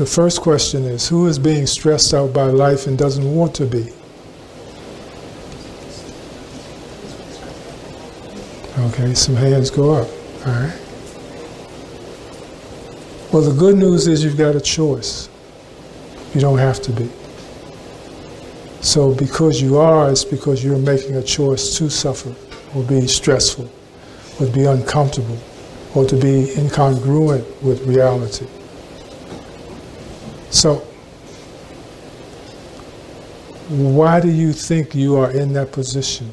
The first question is, who is being stressed out by life and doesn't want to be? Okay, some hands go up. All right. Well, the good news is you've got a choice. You don't have to be. So because you are, it's because you're making a choice to suffer, or be stressful, or be uncomfortable, or to be incongruent with reality. So, why do you think you are in that position?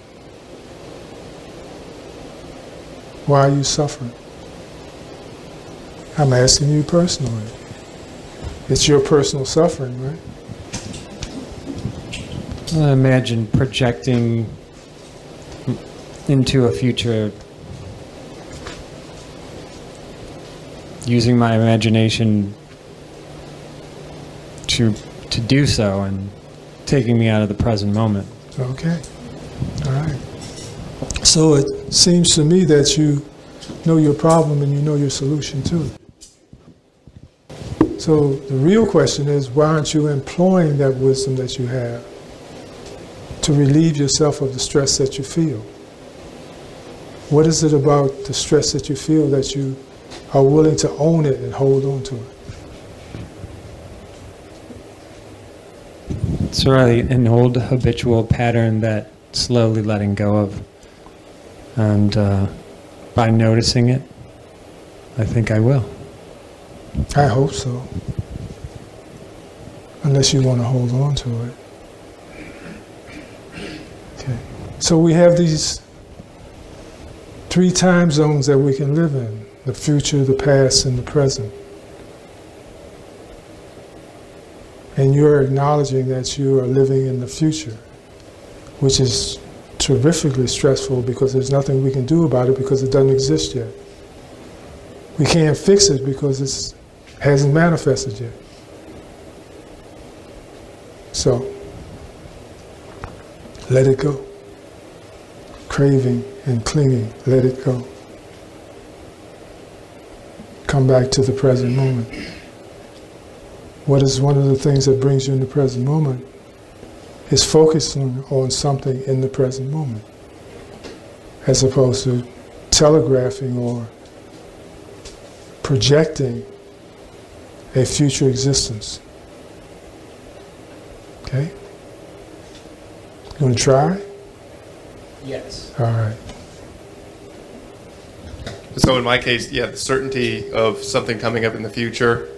Why are you suffering? I'm asking you personally. It's your personal suffering, right? I imagine projecting into a future, using my imagination to do so, and taking me out of the present moment. Okay. All right. So it seems to me that you know your problem and you know your solution too. So the real question is, why aren't you employing that wisdom that you have to relieve yourself of the stress that you feel? What is it about the stress that you feel that you are willing to own it and hold on to it? It's really an old habitual pattern that slowly letting go of. And by noticing it, I think I will. I hope so. Unless you want to hold on to it. Okay. So we have these 3 time zones that we can live in: the future, the past, and the present. And you're acknowledging that you are living in the future, which is terrifically stressful because there's nothing we can do about it because it doesn't exist yet. We can't fix it because it hasn't manifested yet. So, let it go. Craving and clinging, let it go. Come back to the present moment. What is one of the things that brings you in the present moment? Is focusing on something in the present moment, as opposed to telegraphing or projecting a future existence. Okay? You want to try? Yes. All right. So in my case, yeah, the certainty of something coming up in the future,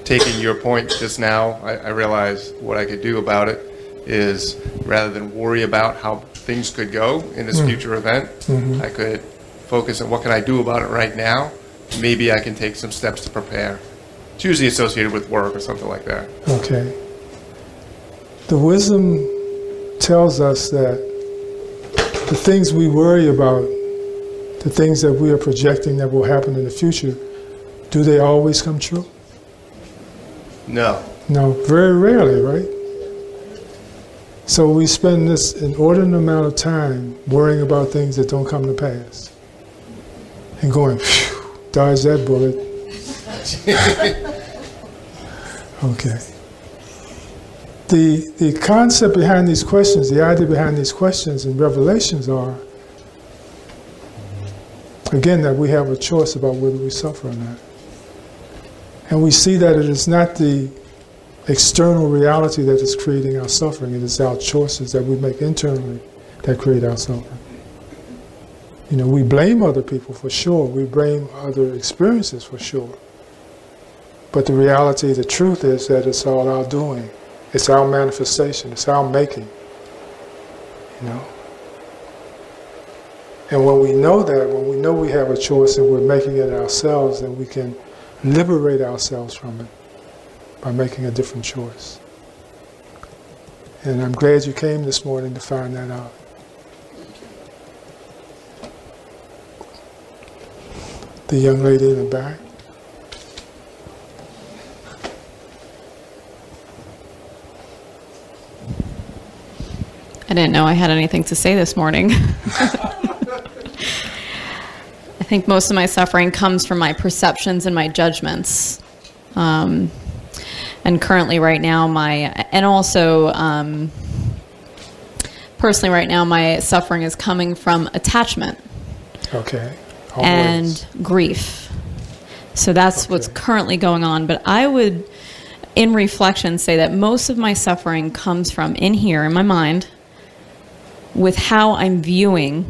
taking your point just now, I realize what I could do about it is, rather than worry about how things could go in this future event, I could focus on what can I do about it right now. Maybe I can take some steps to prepare. It's usually associated with work or something like that. Okay. The wisdom tells us that the things we worry about, the things that we are projecting that will happen in the future, do they always come true? No. No, very rarely, right? So we spend this inordinate amount of time worrying about things that don't come to pass. And going, phew, dodge that bullet. Okay. The concept behind these questions, the idea behind these questions and revelations are, again, that we have a choice about whether we suffer or not. And we see that it is not the external reality that is creating our suffering. It is our choices that we make internally that create our suffering. You know, we blame other people for sure. We blame other experiences for sure. But the reality, the truth is that it's all our doing. It's our manifestation. It's our making. You know? And when we know that, when we know we have a choice and we're making it ourselves, then we can liberate ourselves from it by making a different choice. And I'm glad you came this morning to find that out. The young lady in the back. I didn't know I had anything to say this morning. I think most of my suffering comes from my perceptions and my judgments. And currently right now personally right now my suffering is coming from attachment. Okay. And grief. So that's what's currently going on. But I would, in reflection, say that most of my suffering comes from in here, in my mind, with how I'm viewing,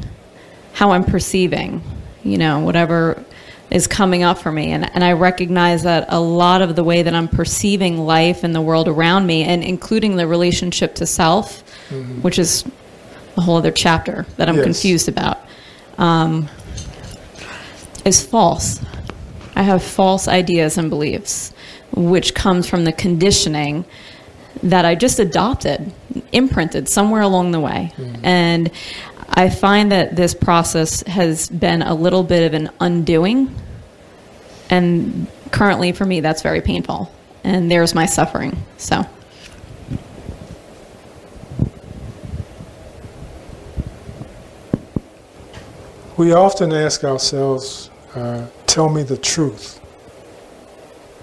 how I'm perceiving, whatever is coming up for me. And I recognize that a lot of the way that I'm perceiving life and the world around me, and including the relationship to self, which is a whole other chapter that I'm confused about, is false. I have false ideas and beliefs, which comes from the conditioning that I just adopted, imprinted somewhere along the way. And I find that this process has been a little bit of an undoing. And currently for me, that's very painful. And there's my suffering. So. We often ask ourselves, tell me the truth.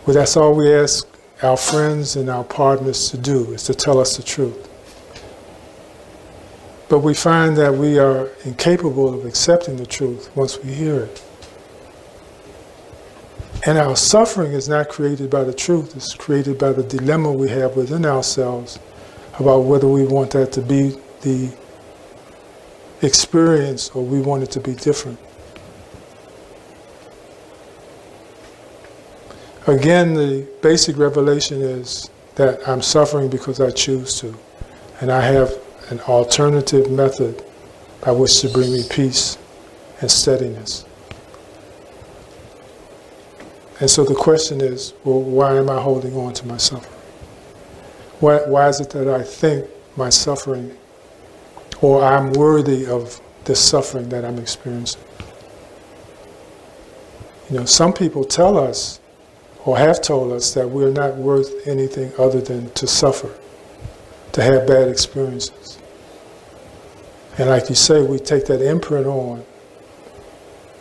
Well, that's all we ask our friends and our partners to do, is to tell us the truth. But we find that we are incapable of accepting the truth once we hear it. And our suffering is not created by the truth, it's created by the dilemma we have within ourselves about whether we want that to be the experience or we want it to be different. Again, the basic revelation is that I'm suffering because I choose to. And I have an alternative method by which to bring me peace and steadiness. And so the question is, well, why am I holding on to my suffering? Why is it that I think my suffering, or I'm worthy of the suffering that I'm experiencing? Some people tell us, or have told us, that we're not worth anything other than to suffer, to have bad experiences. And like you say, we take that imprint on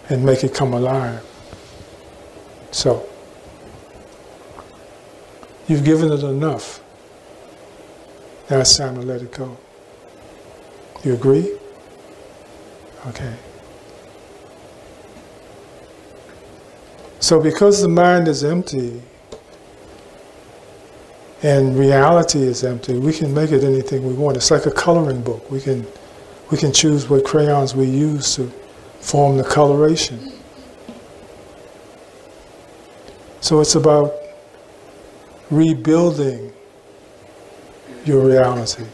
and make it come alive. So, you've given it enough. Now it's time to let it go. You agree? Okay. So because the mind is empty and reality is empty, we can make it anything we want. It's like a coloring book. We can choose what crayons we use to form the coloration. So it's about rebuilding your reality,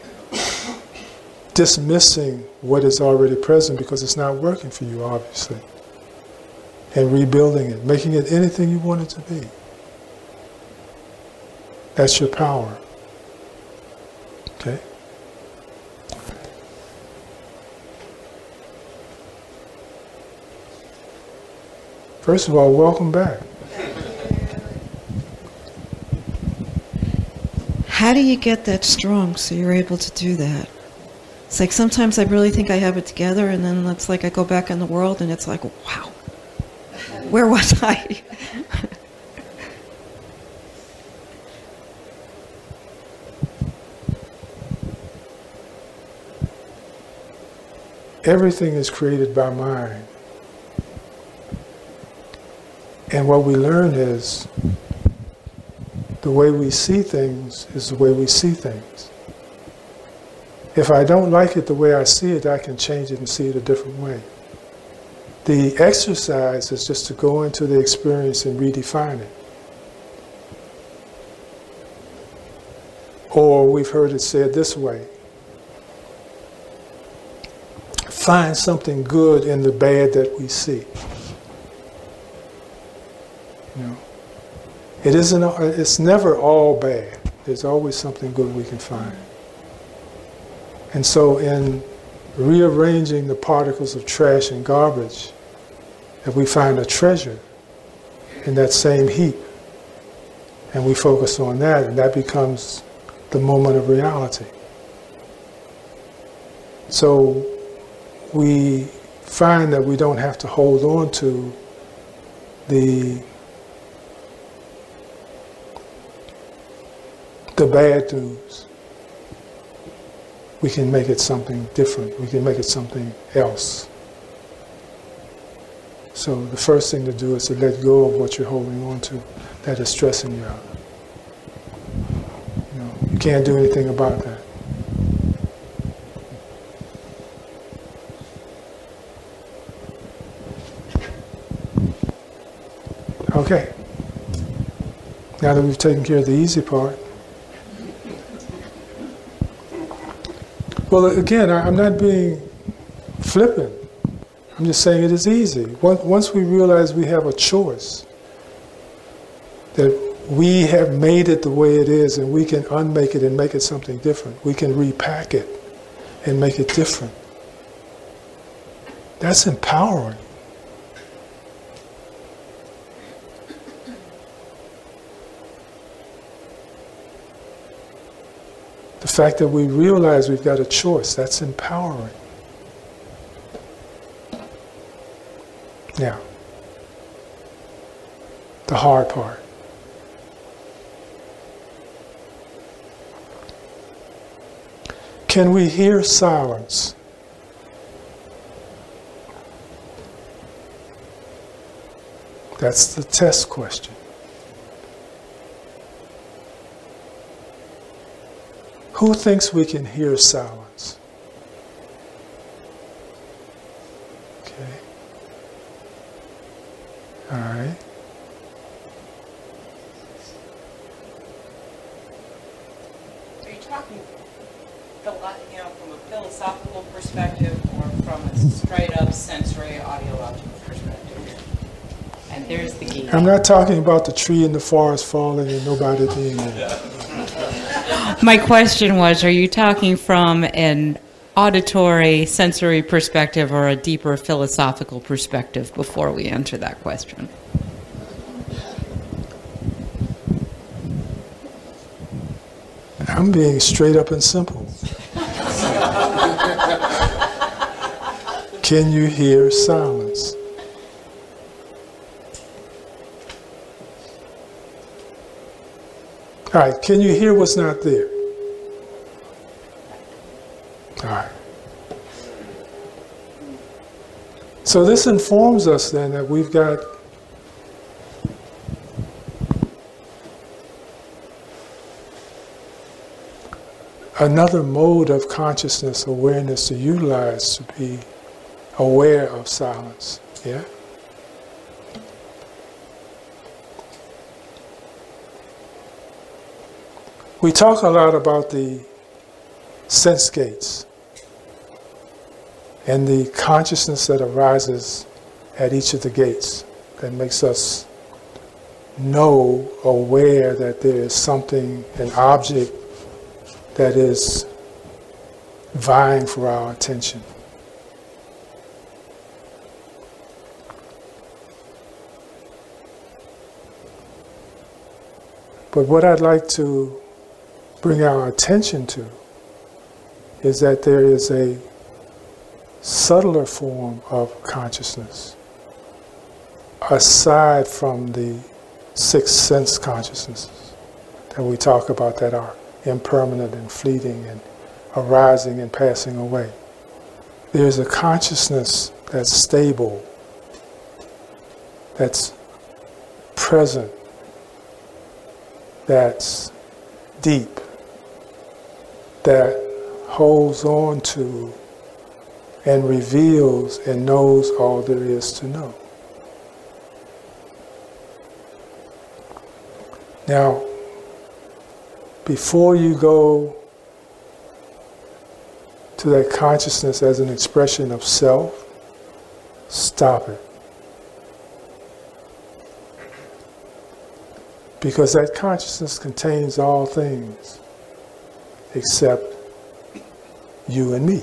dismissing what is already present because it's not working for you, obviously, and rebuilding it, making it anything you want it to be. That's your power. Okay? First of all, welcome back. How do you get that strong so you're able to do that? It's like sometimes I really think I have it together, and then it's like I go back in the world and it's like, wow, where was I? Everything is created by mind. And what we learn is the way we see things is the way we see things. If I don't like it the way I see it, I can change it and see it a different way. The exercise is just to go into the experience and redefine it. Or we've heard it said this way: find something good in the bad that we see. It's never all bad. There's always something good we can find. And so in rearranging the particles of trash and garbage, if we find a treasure in that same heap, and we focus on that, and that becomes the moment of reality. So we find that we don't have to hold on to the the bad news. We can make it something different. We can make it something else. So the first thing to do is to let go of what you're holding on to that is stressing you out. You can't do anything about that. Okay. Now that we've taken care of the easy part. Well, again, I'm not being flippant. I'm just saying it is easy. Once we realize we have a choice, that we have made it the way it is and we can unmake it and make it something different. We can repack it and make it different. That's empowering. The fact that we realize we've got a choice, that's empowering. Now, the hard part. Can we hear silence? That's the test question. Who thinks we can hear silence? Okay. All right. Are you talking from a philosophical perspective or from a straight up sensory audiological perspective? And there's the key. I'm not talking about the tree in the forest falling and nobody being there. My question was, are you talking from an auditory, sensory perspective or a deeper philosophical perspective before we answer that question? I'm being straight up and simple. Can you hear silence? All right, can you hear what's not there? All right. So this informs us then that we've got another mode of consciousness, awareness to utilize to be aware of silence. Yeah? We talk a lot about the sense gates and the consciousness that arises at each of the gates that makes us know, aware that there is something, an object that is vying for our attention. But what I'd like to bring our attention to is that there is a subtler form of consciousness aside from the six sense consciousnesses that we talk about that are impermanent and fleeting and arising and passing away. There's a consciousness that's stable, that's present, that's deep, that holds on to and reveals and knows all there is to know. Now, before you go to that consciousness as an expression of self, stop it. Because that consciousness contains all things except you and me.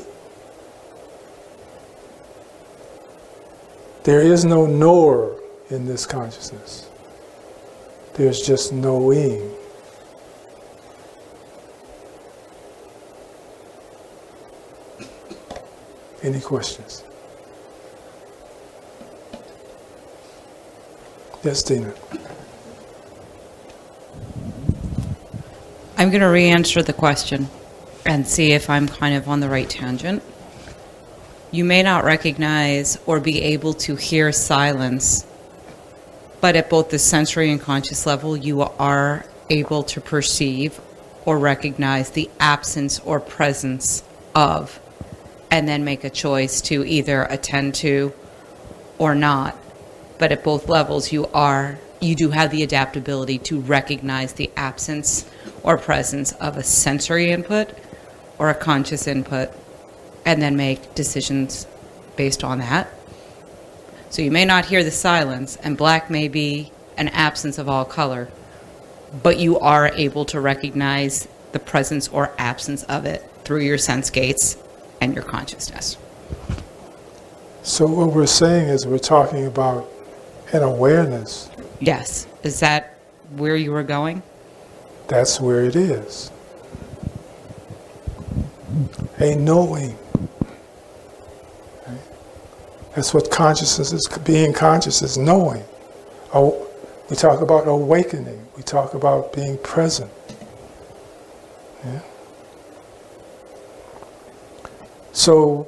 There is no knower in this consciousness. There's just knowing. Any questions? Yes, Dina. I'm going to re-answer the question and see if I'm kind of on the right tangent. You may not recognize or be able to hear silence, but at both the sensory and conscious level, you are able to perceive or recognize the absence or presence of, and then make a choice to either attend to or not. But at both levels, you do have the adaptability to recognize the absence or presence of a sensory input or a conscious input, and then make decisions based on that. So you may not hear the silence, and black may be an absence of all color, but you are able to recognize the presence or absence of it through your sense gates and your consciousness. So what we're saying is we're talking about an awareness. Yes. Is that where you were going? That's where it is. A knowing. That's what consciousness is. Being conscious is knowing. Oh, we talk about awakening. We talk about being present. Yeah? So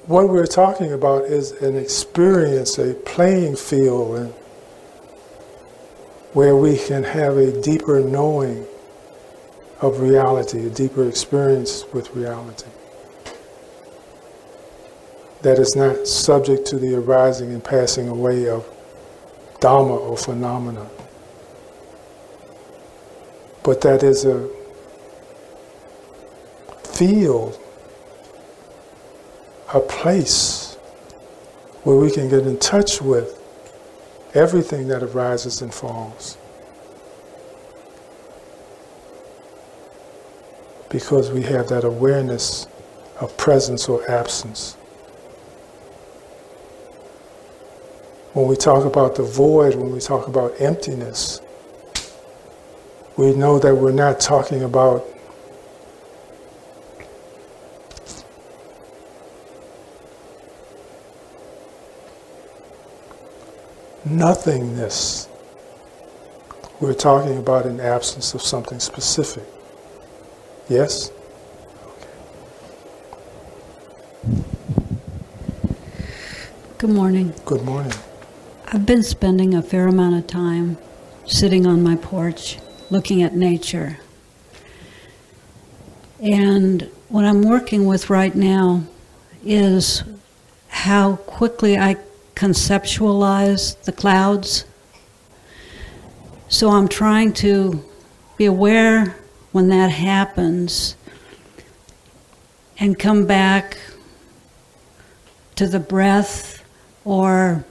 what we're talking about is an experience, a playing field, and where we can have a deeper knowing of reality, a deeper experience with reality that is not subject to the arising and passing away of Dhamma or phenomena, but that is a field, a place where we can get in touch with everything that arises and falls. Because we have that awareness of presence or absence. When we talk about the void, when we talk about emptiness, we know that we're not talking about nothingness. We're talking about an absence of something specific. Yes? Good morning. Good morning. I've been spending a fair amount of time sitting on my porch looking at nature. And what I'm working with right now is how quickly I conceptualize the clouds. So I'm trying to be aware when that happens and come back to the breath or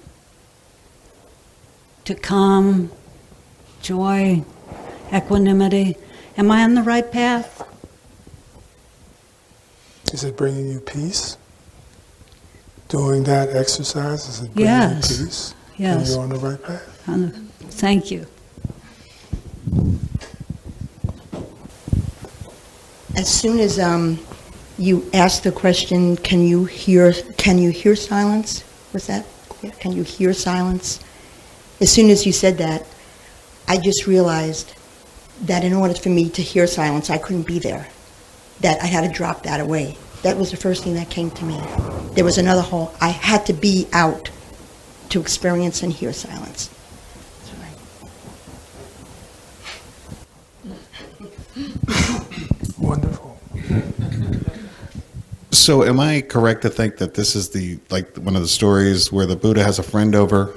to calm, joy, equanimity. Am I on the right path? Is it bringing you peace? Doing that exercise, is it bringing you peace? Yes. And you're on the right path? Thank you. As soon as you asked the question, can you hear silence? Was that? Yeah, can you hear silence? As soon as you said that, I just realized that in order for me to hear silence, I couldn't be there. That I had to drop that away. That was the first thing that came to me. There was another whole, I had to be out to experience and hear silence. Wonderful. So am I correct to think that this is one of the stories where the Buddha has a friend over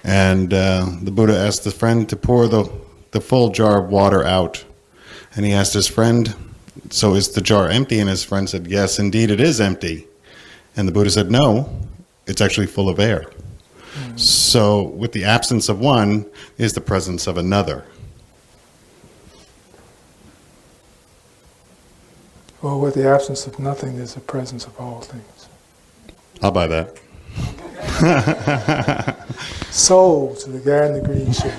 and the Buddha asked the friend to pour the full jar of water out, and he asked his friend, so is the jar empty? And his friend said, yes, indeed it is empty. And the Buddha said, no, it's actually full of air. Mm-hmm. So with the absence of one is the presence of another. Well, with the absence of nothing, there's the presence of all things. I'll buy that. Sold to the guy in the green shirt.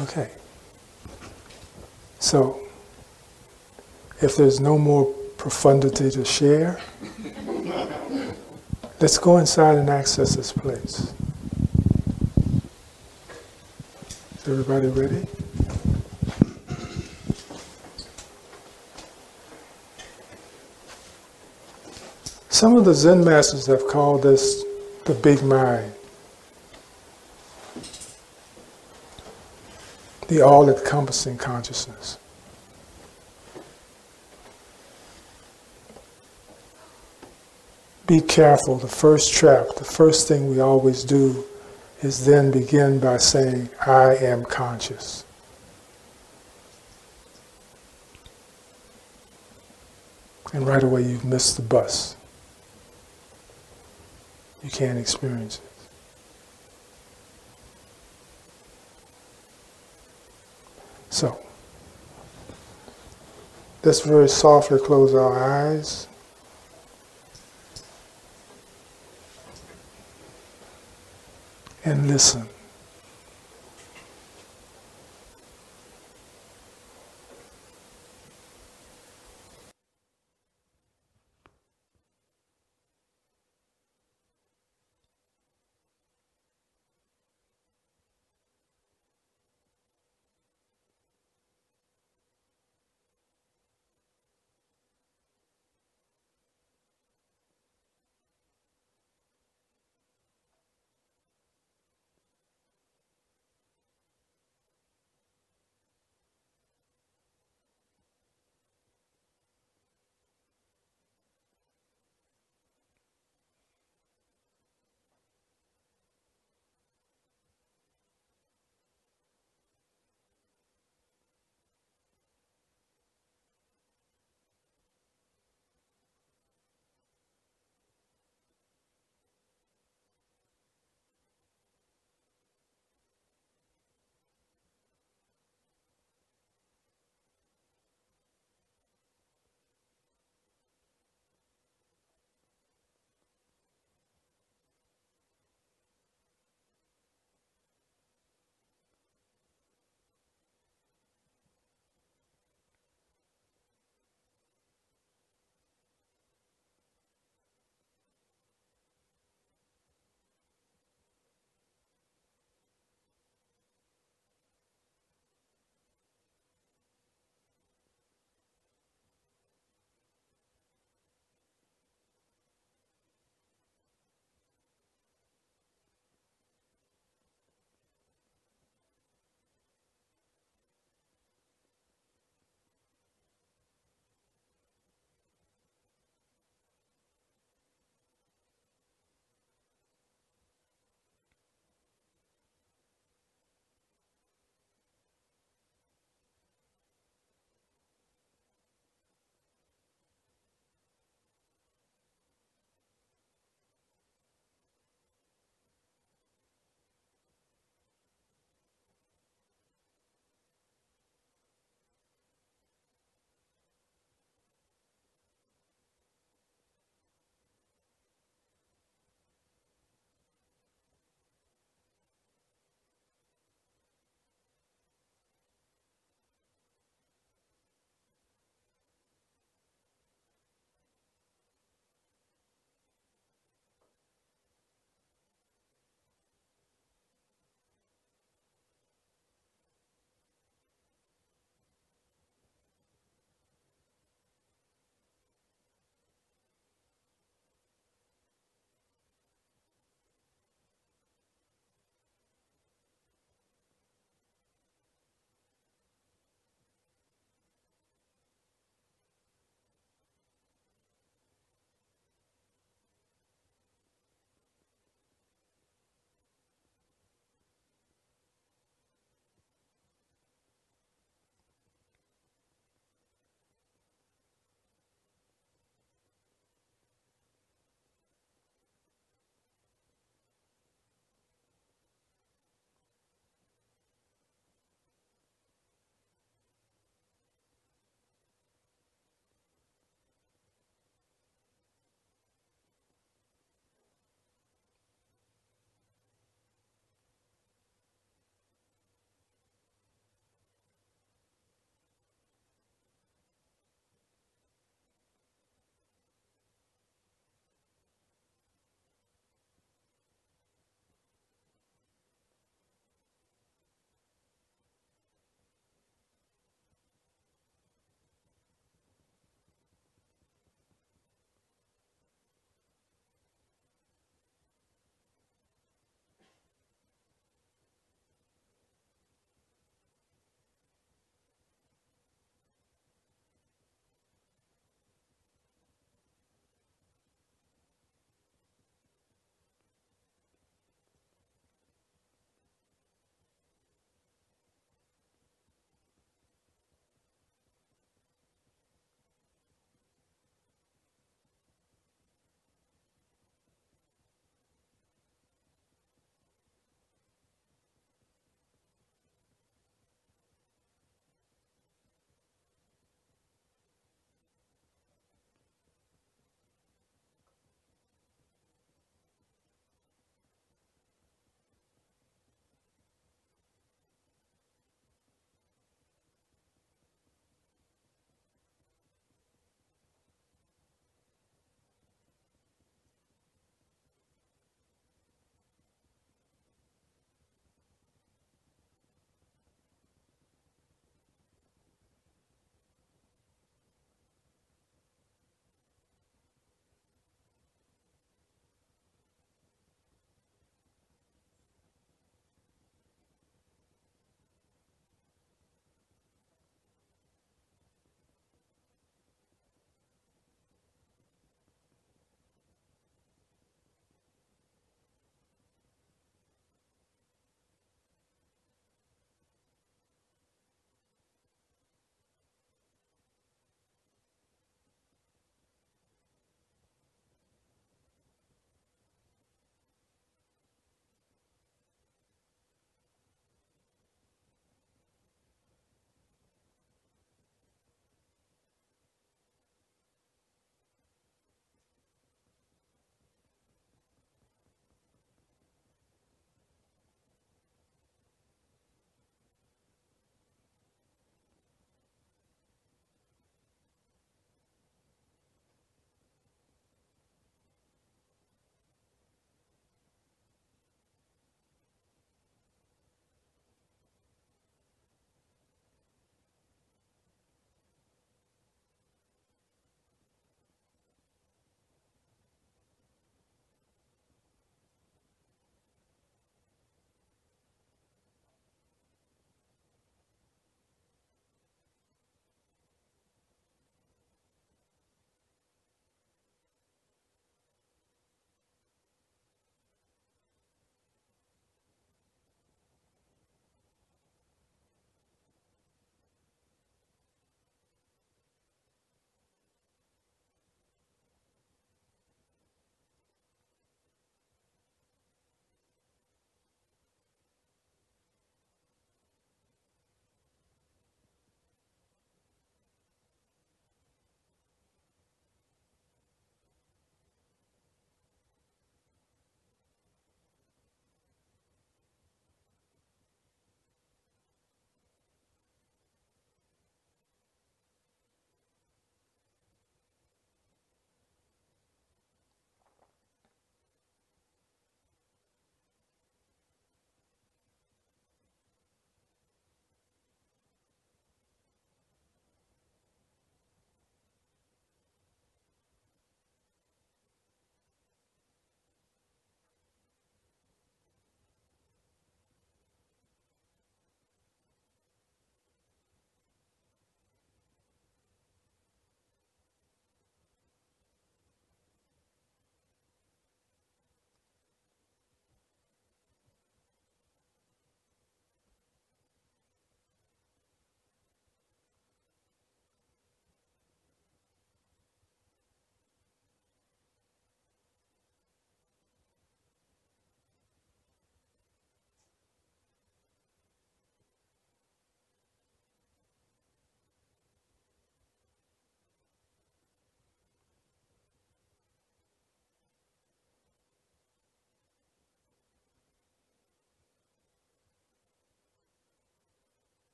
Okay. So, if there's no more profundity to share, let's go inside and access this place. Everybody ready? Some of the Zen masters have called this the big mind, the all-encompassing consciousness. Be careful. The first trap, the first thing we always do is then begin by saying, I am conscious. And right away you've missed the bus. You can't experience it. So, let's very softly close our eyes. And listen.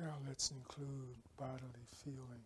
Now let's include bodily feeling.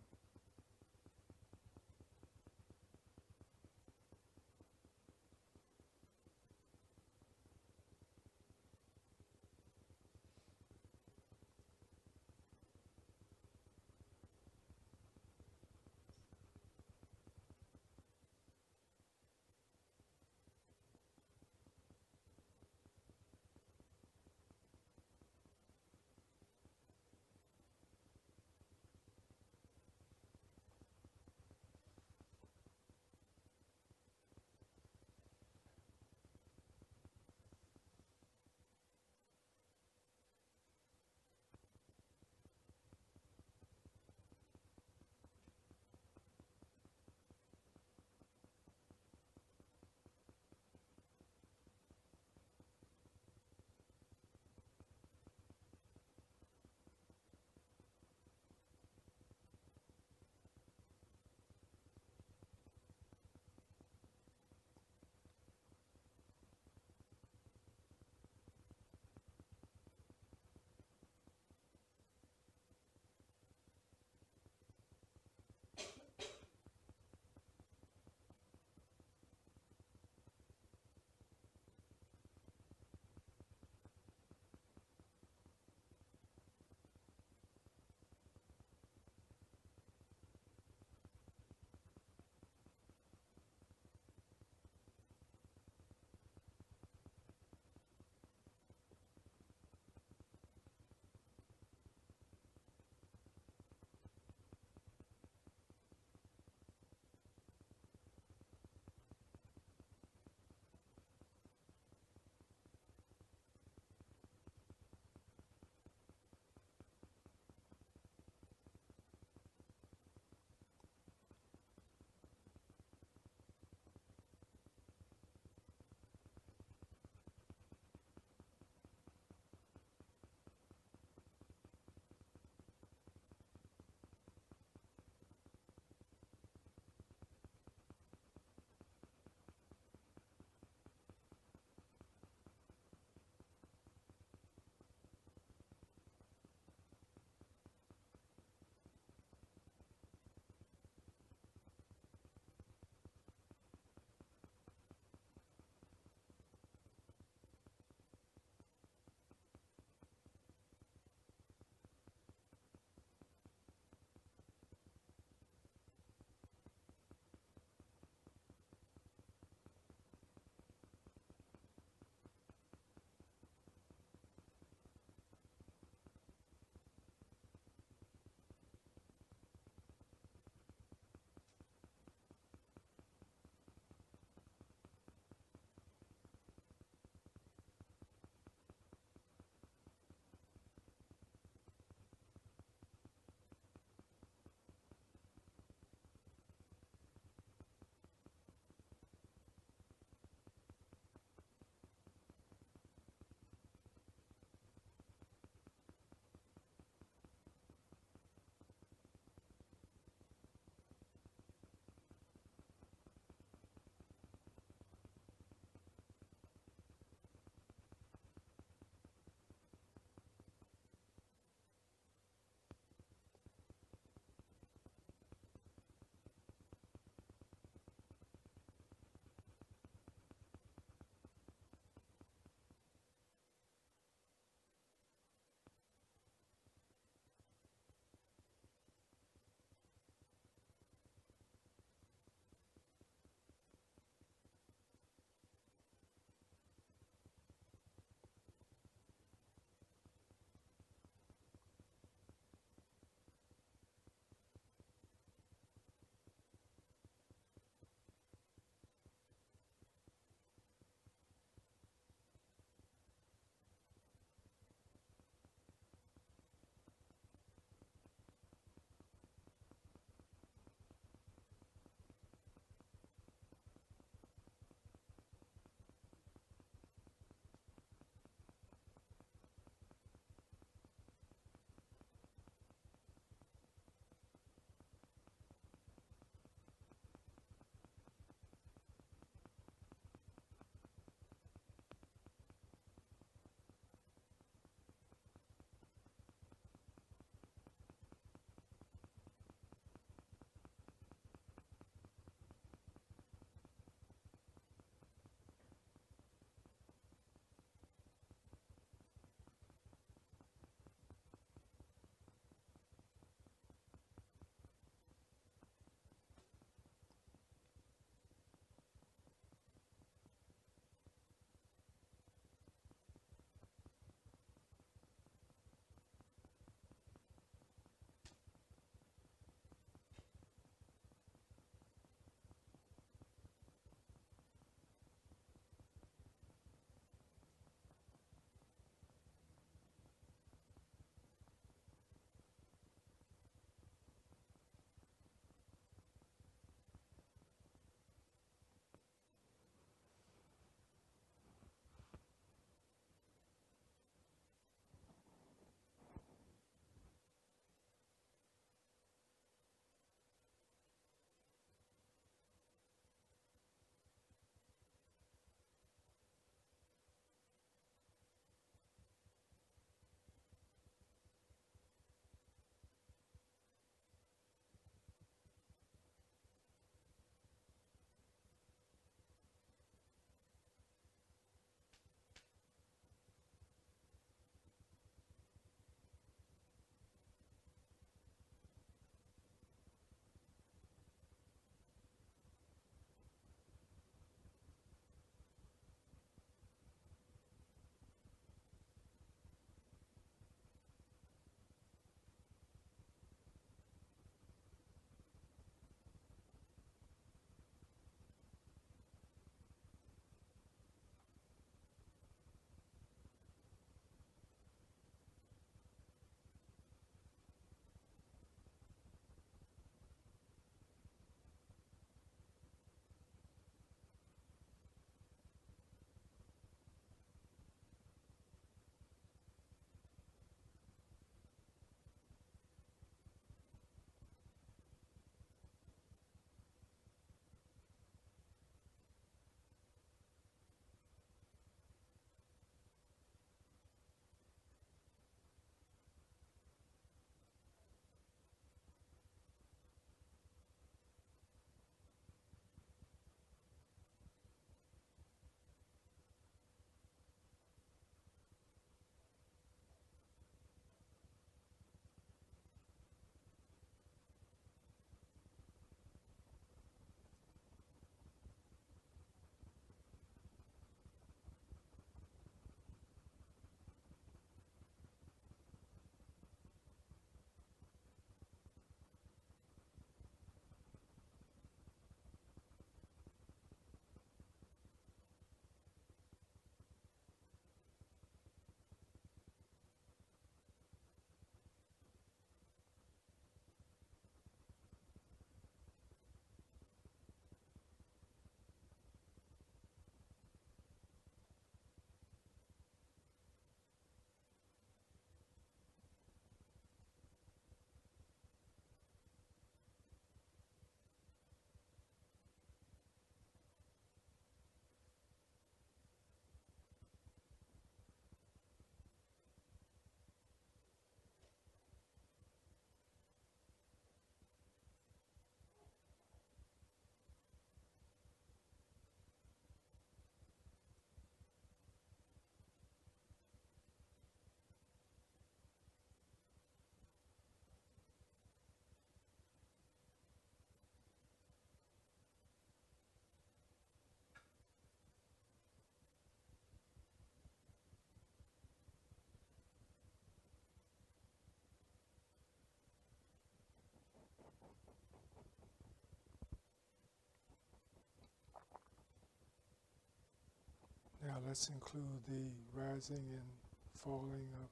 Let's include the rising and falling of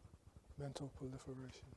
mental proliferation.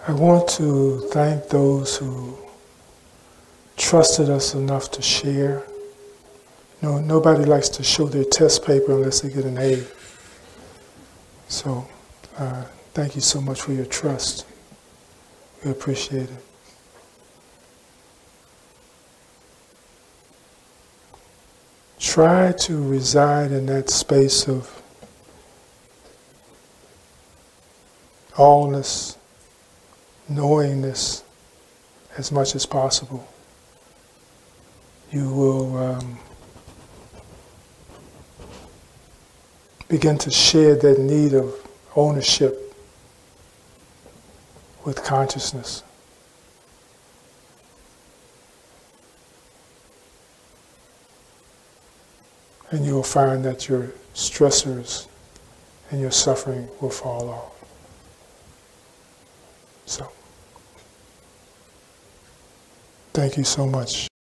I want to thank those who trusted us enough to share. You know, nobody likes to show their test paper unless they get an A. So, thank you so much for your trust. We appreciate it. Try to reside in that space of allness, knowingness as much as possible. You will begin to share that need of ownership with consciousness. And you will find that your stressors and your suffering will fall off. So, thank you so much.